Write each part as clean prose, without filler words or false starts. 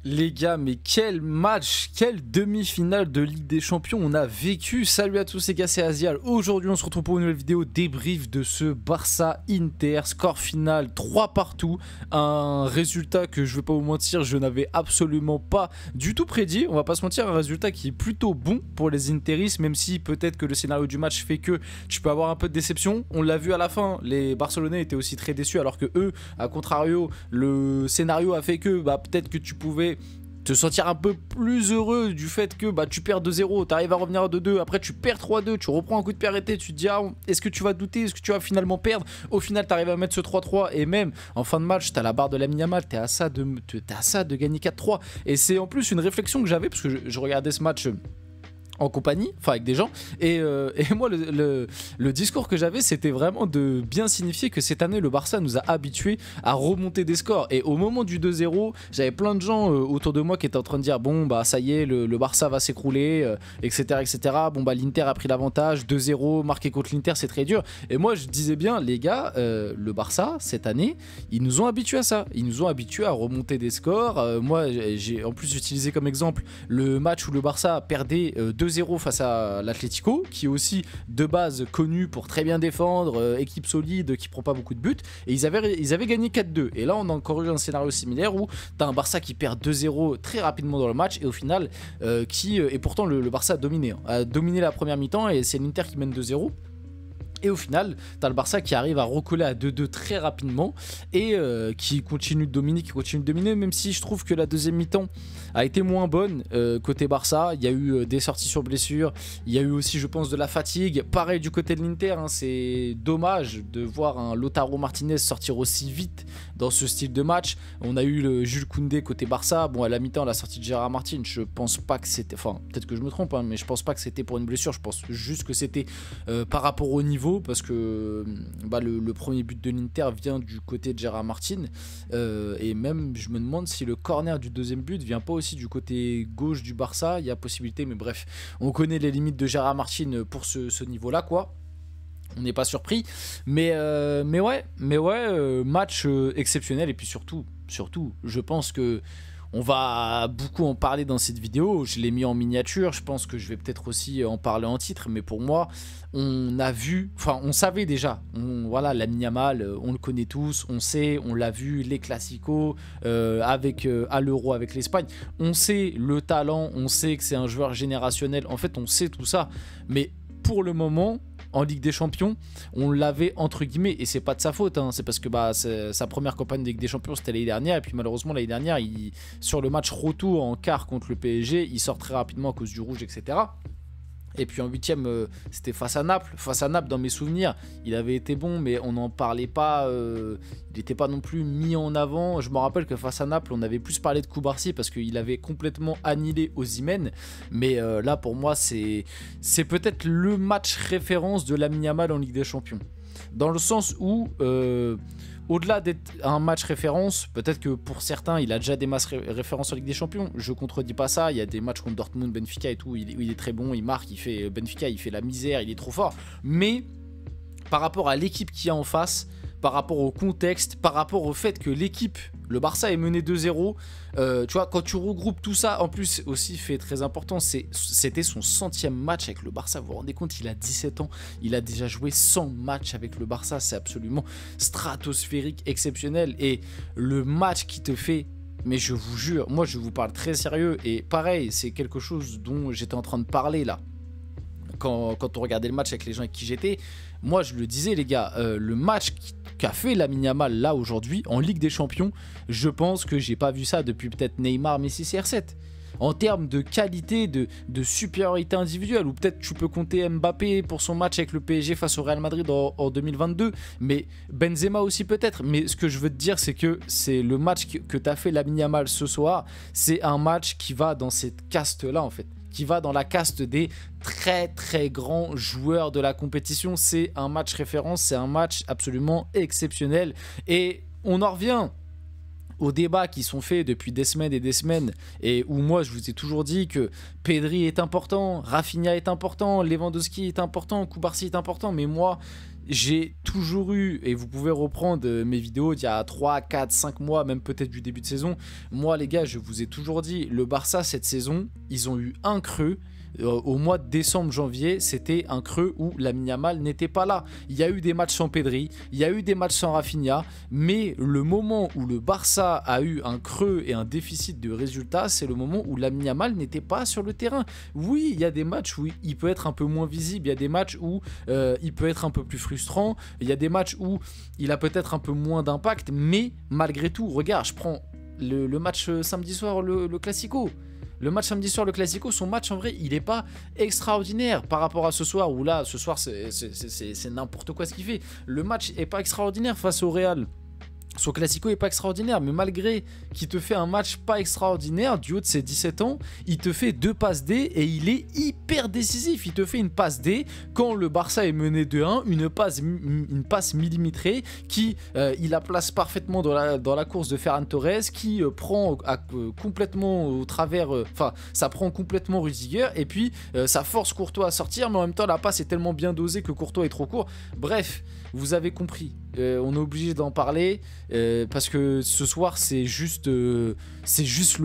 Les gars, mais quel match, quelle demi-finale de Ligue des Champions on a vécu. Salut à tous les gars, c'est Azial. Aujourd'hui on se retrouve pour une nouvelle vidéo débrief de ce Barça-Inter. Score final 3 partout. Un résultat que je vais pas vous mentir, je n'avais absolument pas du tout prédit. On va pas se mentir, un résultat qui est plutôt bon pour les Interistes, même si peut-être que le scénario du match fait que tu peux avoir un peu de déception. On l'a vu à la fin, les Barcelonais étaient aussi très déçus, alors que eux, à contrario, le scénario a fait que peut-être que tu pouvais te sentir un peu plus heureux du fait que tu perds 2-0, tu arrives à revenir à 2-2, après tu perds 3-2, tu reprends un coup de pied arrêté, tu te dis est-ce que tu vas douter, est-ce que tu vas finalement perdre. Au final tu arrives à mettre ce 3-3 et même en fin de match tu as la barre de Lamine Yamal, t'es à ça de gagner 4-3. Et c'est en plus une réflexion que j'avais parce que je regardais ce match en compagnie, enfin avec des gens, et moi le discours que j'avais, c'était vraiment de bien signifier que cette année le Barça nous a habitués à remonter des scores. Et au moment du 2-0, j'avais plein de gens autour de moi qui étaient en train de dire bon ça y est, le Barça va s'écrouler, etc., etc. Bon l'Inter a pris l'avantage, 2-0 marqué contre l'Inter, c'est très dur. Et moi je disais bien les gars, le Barça cette année ils nous ont habitués à ça, ils nous ont habitués à remonter des scores. Moi j'ai en plus utilisé comme exemple le match où le Barça perdait 2-0 face à l'Atlético, qui est aussi de base connu pour très bien défendre, équipe solide qui prend pas beaucoup de buts, et ils avaient gagné 4-2. Et là on a encore eu un scénario similaire où tu as un Barça qui perd 2-0 très rapidement dans le match, et au final et pourtant le Barça a dominé la première mi-temps, et c'est l'Inter qui mène 2-0. Et au final, tu as le Barça qui arrive à recoller à 2-2 très rapidement et qui continue de dominer, même si je trouve que la deuxième mi-temps a été moins bonne côté Barça. Il y a eu des sorties sur blessure, il y a eu aussi, je pense, de la fatigue. Pareil du côté de l'Inter, c'est dommage de voir un Lautaro Martinez sortir aussi vite dans ce style de match. On a eu le Jules Koundé côté Barça. Bon, à la mi-temps, la sortie de Gérard Martin, je pense pas que c'était... Enfin, peut-être que je me trompe, mais je pense pas que c'était pour une blessure. Je pense juste que c'était par rapport au niveau, parce que le premier but de l'Inter vient du côté de Gérard Martin, et même je me demande si le corner du deuxième but vient pas aussi du côté gauche du Barça. Il y a possibilité, mais bref, on connaît les limites de Gérard Martin pour ce niveau-là, quoi. On n'est pas surpris, mais ouais, match exceptionnel. Et puis surtout, je pense que on va beaucoup en parler dans cette vidéo. Je l'ai mis en miniature, je pense que je vais peut-être aussi en parler en titre, mais pour moi, on savait déjà, Lamine Yamal, on le connaît tous, on sait, on l'a vu, les classicos, à l'Euro avec l'Espagne, on sait le talent, on sait que c'est un joueur générationnel, en fait on sait tout ça, mais pour le moment, en Ligue des Champions, on l'avait entre guillemets, et c'est pas de sa faute, c'est parce que sa première campagne de Ligue des Champions c'était l'année dernière, et puis malheureusement l'année dernière, sur le match retour en quart contre le PSG, il sort très rapidement à cause du rouge, etc. Et puis en huitième, c'était face à Naples. Face à Naples, dans mes souvenirs, il avait été bon, mais on n'en parlait pas. Il n'était pas non plus mis en avant. Je me rappelle que face à Naples, on avait plus parlé de Koubarsi parce qu'il avait complètement annihilé Osimhen. Mais là, pour moi, c'est peut-être le match référence de Lamine Yamal en Ligue des Champions. Dans le sens où... au-delà d'être un match référence, peut-être que pour certains, il a déjà des matchs références en Ligue des Champions. Je contredis pas ça. Il y a des matchs contre Dortmund, Benfica et tout. Il est très bon, il marque, Benfica, il fait la misère, il est trop fort. Mais par rapport à l'équipe qu'il y a en face, par rapport au contexte, par rapport au fait que l'équipe, le Barça est mené 2-0, tu vois, quand tu regroupes tout ça, en plus aussi fait très important, c'était son 100e match avec le Barça. Vous vous rendez compte, il a 17 ans, il a déjà joué 100 matchs avec le Barça, c'est absolument stratosphérique, exceptionnel. Et le match qui te fait... Mais je vous jure, moi je vous parle très sérieux, et pareil, c'est quelque chose dont j'étais en train de parler là. Quand on regardait le match avec les gens avec qui j'étais, moi je le disais les gars, le match qu'a fait Lamine Yamal là aujourd'hui en Ligue des Champions, je pense que j'ai pas vu ça depuis peut-être Neymar, Messi, CR7. En termes de qualité, de supériorité individuelle, ou peut-être tu peux compter Mbappé pour son match avec le PSG face au Real Madrid en 2022, mais Benzema aussi peut-être. Mais ce que je veux te dire, c'est que c'est le match que t'as fait Lamine Yamal ce soir, c'est un match qui va dans cette caste-là en fait, qui va dans la caste des très très grands joueurs de la compétition. C'est un match référence, c'est un match absolument exceptionnel. Et on en revient aux débats qui sont faits depuis des semaines, et où moi je vous ai toujours dit que Pedri est important, Rafinha est important, Lewandowski est important, Koubarsi est important, mais moi j'ai toujours eu, et vous pouvez reprendre mes vidéos d'il y a 3, 4, 5 mois, même peut-être du début de saison. Moi les gars, je vous ai toujours dit, le Barça cette saison, ils ont eu un creux. Au mois de décembre, janvier, c'était un creux où Lamine Yamal n'était pas là. Il y a eu des matchs sans Pedri, il y a eu des matchs sans Rafinha, mais le moment où le Barça a eu un creux et un déficit de résultats, c'est le moment où Lamine Yamal n'était pas sur le terrain. Oui, il y a des matchs où il peut être un peu moins visible, il y a des matchs où il peut être un peu plus frustrant, il y a des matchs où il a peut-être un peu moins d'impact, mais malgré tout, regarde, je prends le match samedi soir, le Classico. Le match samedi soir, le Classico, son match en vrai, il n'est pas extraordinaire par rapport à ce soir, où là, ce soir, c'est n'importe quoi ce qu'il fait. Le match n'est pas extraordinaire face au Real. Son Classico est pas extraordinaire, mais malgré qu'il te fait un match pas extraordinaire, du haut de ses 17 ans, il te fait 2 passes D et il est hyper décisif. Il te fait une passe D quand le Barça est mené 2-1, une passe millimétrée qui il la place parfaitement dans la course de Ferran Torres, qui prend complètement au travers, ça prend complètement Rudiger, et puis ça force Courtois à sortir, mais en même temps la passe est tellement bien dosée que Courtois est trop court. Bref, vous avez compris, on est obligé d'en parler parce que ce soir c'est juste le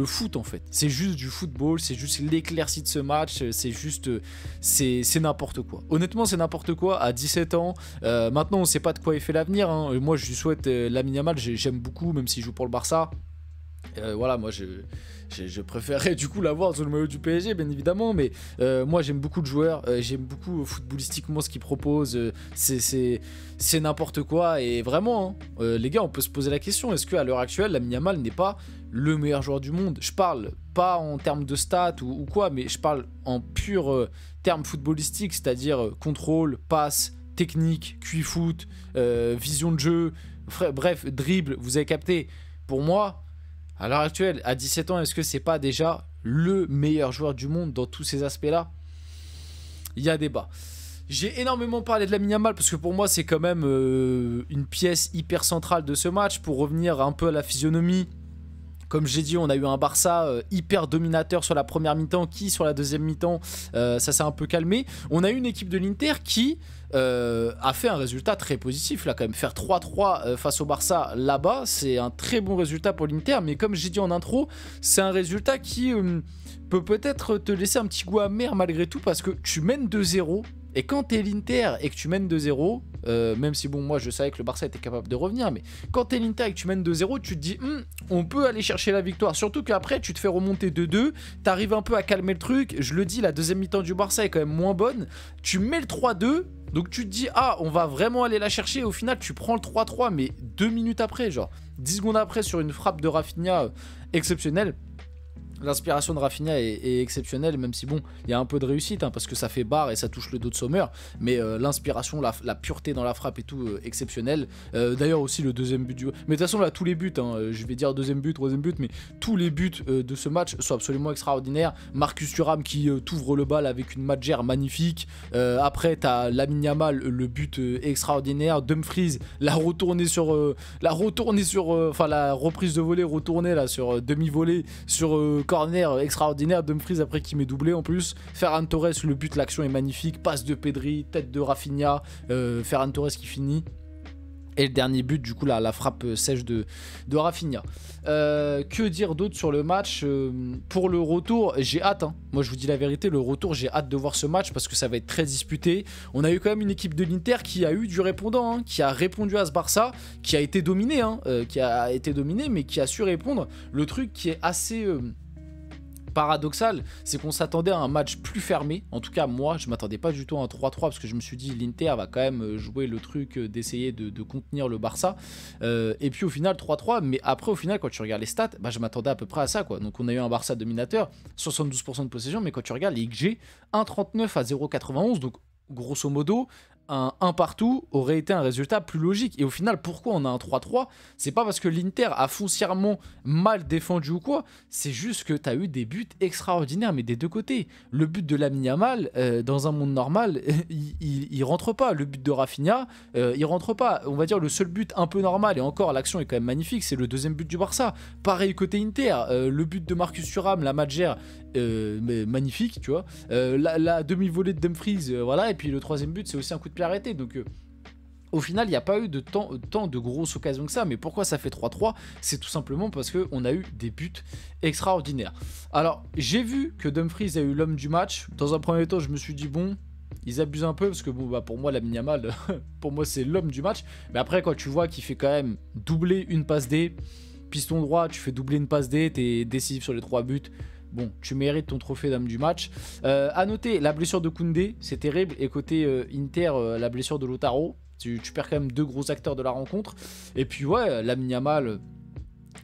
foot en fait, c'est juste du football, c'est juste l'éclaircie de ce match, c'est juste c'est n'importe quoi. Honnêtement c'est n'importe quoi à 17 ans. Maintenant on sait pas de quoi il fait l'avenir, hein. Moi je lui souhaite Lamine Yamal, j'aime beaucoup même s'il joue pour le Barça. Voilà, moi je préférerais du coup l'avoir sur le maillot du PSG bien évidemment, mais moi j'aime beaucoup de joueurs, j'aime beaucoup footballistiquement ce qu'ils proposent, c'est n'importe quoi, et vraiment hein, les gars, on peut se poser la question, est-ce qu'à l'heure actuelle Lamine Yamal n'est pas le meilleur joueur du monde? Je parle pas en termes de stats ou quoi, mais je parle en pur termes footballistiques, c'est-à-dire contrôle, passe, technique, QI foot, vision de jeu, bref, dribble, vous avez capté. Pour moi, à l'heure actuelle, à 17 ans, est-ce que c'est pas déjà le meilleur joueur du monde dans tous ces aspects-là? Il y a débat. J'ai énormément parlé de Lamine Yamal parce que pour moi, c'est quand même une pièce hyper centrale de ce match. Pour revenir un peu à la physionomie, comme j'ai dit, on a eu un Barça hyper dominateur sur la première mi-temps qui, sur la deuxième mi-temps, ça s'est un peu calmé. On a eu une équipe de l'Inter qui a fait un résultat très positif là quand même. Faire 3-3 face au Barça là-bas, c'est un très bon résultat pour l'Inter, mais comme j'ai dit en intro, c'est un résultat qui peut peut-être te laisser un petit goût amer malgré tout, parce que tu mènes 2-0. Et quand t'es l'Inter et que tu mènes 2-0, même si bon, moi je savais que le Barça était capable de revenir, mais quand t'es l'Inter et que tu mènes 2-0, tu te dis on peut aller chercher la victoire. Surtout qu'après tu te fais remonter 2-2, t'arrives un peu à calmer le truc. Je le dis, la deuxième mi-temps du Barça est quand même moins bonne. Tu mets le 3-2, donc tu te dis ah, on va vraiment aller la chercher. Et au final tu prends le 3-3, mais 2 minutes après, genre 10 secondes après, sur une frappe de Rafinha exceptionnelle. L'inspiration de Rafinha est exceptionnelle, même si bon, il y a un peu de réussite hein, parce que ça fait barre et ça touche le dos de Sommer, mais l'inspiration, la pureté dans la frappe et tout, exceptionnelle. D'ailleurs aussi le deuxième but du... Mais de toute façon là, tous les buts, hein, je vais dire deuxième but, troisième but, mais tous les buts de ce match sont absolument extraordinaires. Marcus Thuram qui t'ouvre le bal avec une Madjer magnifique. Après t'as Lamine Yamal, le but extraordinaire. Dumfries, la reprise de volée retournée là sur demi-volée sur corner extraordinaire. Dumfries après qui met doublé en plus. Ferran Torres, le but, l'action est magnifique. Passe de Pedri, tête de Rafinha, Ferran Torres qui finit. Et le dernier but, du coup, la frappe sèche de Rafinha. Que dire d'autre sur le match? Pour le retour, j'ai hâte. Hein. Moi, je vous dis la vérité, le retour, j'ai hâte de voir ce match parce que ça va être très disputé. On a eu quand même une équipe de l'Inter qui a eu du répondant, hein, qui a répondu à ce Barça, qui a été dominé, hein, mais qui a su répondre. Le truc qui est assez... paradoxal, c'est qu'on s'attendait à un match plus fermé. En tout cas, moi, je m'attendais pas du tout à un 3-3 parce que je me suis dit l'Inter va quand même jouer le truc d'essayer de contenir le Barça. Et puis au final 3-3, mais après au final quand tu regardes les stats, bah, je m'attendais à peu près à ça quoi. Donc on a eu un Barça dominateur, 72% de possession, mais quand tu regardes les XG, 1,39 à 0,91, donc grosso modo un 1 partout aurait été un résultat plus logique. Et au final, pourquoi on a un 3-3? C'est pas parce que l'Inter a foncièrement mal défendu ou quoi, c'est juste que tu as eu des buts extraordinaires, mais des deux côtés. Le but de Lamine Yamal, dans un monde normal, il rentre pas. Le but de Rafinha, il rentre pas. On va dire le seul but un peu normal, et encore l'action est quand même magnifique, c'est le deuxième but du Barça. Pareil côté Inter, le but de Marcus Thuram, la Madjer, magnifique, tu vois. La demi-volée de Dumfries, voilà. Et puis le troisième but, c'est aussi un coup de pied arrêté. Donc Au final, il n'y a pas eu tant de grosses occasions que ça, mais pourquoi ça fait 3-3? C'est tout simplement parce qu'on a eu des buts extraordinaires. Alors, j'ai vu que Dumfries a eu l'homme du match. Dans un premier temps, je me suis dit, bon, ils abusent un peu, parce que bon, bah, pour moi, Lamine Yamal, pour moi, c'est l'homme du match. Mais après, quand tu vois qu'il fait quand même doubler une passe D, piston droit, tu fais doubler une passe D, t'es décisif sur les 3 buts. Bon, tu mérites ton trophée d'homme du match. À noter, la blessure de Koundé, c'est terrible. Et côté Inter, la blessure de Lautaro. Tu perds quand même 2 gros acteurs de la rencontre. Et puis ouais, Lamine Yamal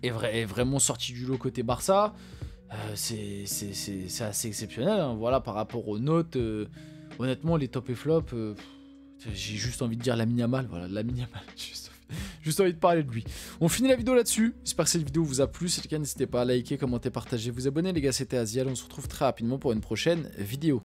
est vraiment sorti du lot côté Barça. C'est assez exceptionnel. Hein. Voilà, par rapport aux notes, honnêtement, les top et flop, j'ai juste envie de dire Lamine Yamal. Voilà, Lamine Yamal, juste envie de parler de lui. On finit la vidéo là-dessus. J'espère que cette vidéo vous a plu. Si c'est le cas, n'hésitez pas à liker, commenter, partager, vous abonner. Les gars, c'était Azial. On se retrouve très rapidement pour une prochaine vidéo.